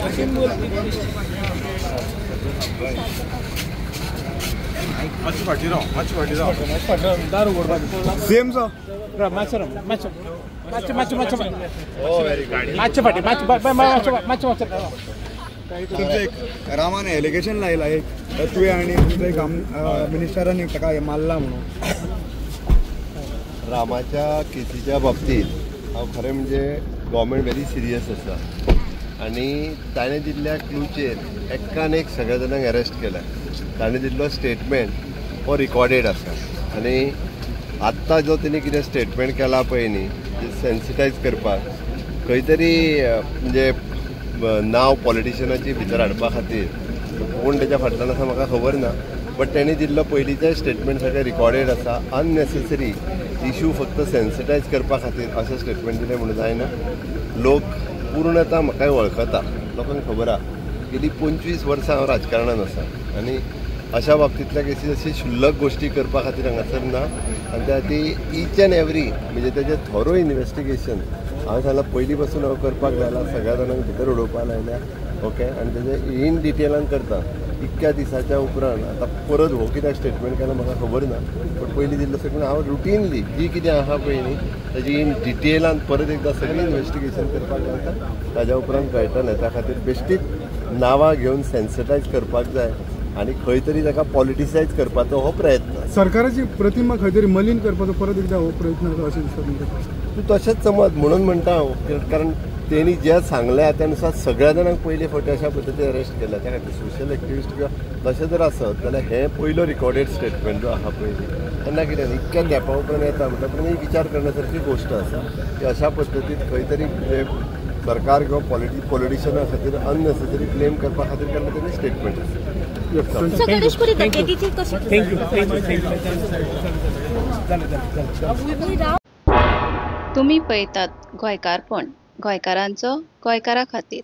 मातशें फाटीं राव दारू उगडपाक सेम सो मातशें फाटीं रामान एलिगेशन लायला एक तुवें आनी तुमचो एक मिनिस्टरांनी ताका मारला म्हणून. रामाच्या केसीच्या बाबतींत हांव खरें म्हणजे गव्हर्मेंट व्हेरी सिरियस आसा आनी ताणें दिल्ल्या क्लूचेर एकान एक सगळ्या जाणांक अरेस्ट केला. ताणें दिल्लो स्टेटमेंट हो रिकॉर्डेड आसा आनी आत्तां जो तेणी कितें स्टेटमेंट केला पळय न्ही सेन्सिटायज करपाक खंय तरी म्हणजे नांव पॉलिटिशनाची भितर हाडपा खातीर कोण तेच्या फाटल्यान आसा म्हाका खबर ना. बट तेणी दिल्लो पयलींचें स्टेटमेंट सगळें रिकॉर्डेड आसा. अननेसेसरी इशू फक्त सेन्सिटायज करपा खातीर अशें स्टेटमेंट दिलें म्हणून जायना. लोक पूर्णता म्हाकाय वळखता, लोकांक खबर आहा. गेलीं 25 वर्सां हांव राजकारणांत आसा आनी अशा बाबतींतल्या केसी अशी शुल्लक गोश्टी करपा खातीर हांगासर ना. आनी त्या खातीर ईच एंड एवरी म्हणजे तेजें थोरो इन्वेस्टिगेशन हांवें सांगलां पयलीं पासून हांव करपाक लायला, सगळ्या जाणांक भितर उडोवपाक लायल्या. ओके, आनी तेजें इन डिटेलान करता. इतक्या दिसाच्या उपरांत आतां परत हो कित्याक स्टेटमेंट केला म्हाका खबर ना. बट पयलीं दिल्लो स्टेटमेंट हांव रुटीनली जी कितें आहा पळय न्ही तेजी इन डिटेलान परत एकदां सगळी इन्वेस्टिगेशन करपाक लायता. ताज्या उपरांत कळटलें. त्या खातीर बेश्टीच नांवां घेवन सेन्सिटायज करपाक जाय आनी खंय तरी ताका पॉलिटिसायज करपाचो हो प्रयत्न. सरकाराची प्रतिमा खंय तरी मलीन करपाचो परत एकदा हो प्रयत्न अशें दिसता. तूं तशेंच समज म्हणून म्हणटा हांव, कारण तेणी जें सांगलें त्या अनुसार सगळ्या जाणांक पयले फावटी अशा पद्दतीन अरेस्ट केला. त्या खातीर सोशल एक्टिविस्ट किंवा तशें जर आसत जाल्यार हें पयलो रिकॉर्डेड स्टेटमेंट जो आहा पयली तेन्ना कितें इतक्या गॅपा उपरांत येता म्हणटा ही विचार करण्यासारखी गोश्ट आसा की अशा पद्दतीन खंय तरी सरकार किंवा पॉलिटिशना खातीर अननेसेसरी ब्लेम करपा खातीर केन्ना तेणी स्टेटमेंट आसा. तुम्ही पळयतात गोंयकारपण, गोंयकारांचो गोंयकारा खातीर.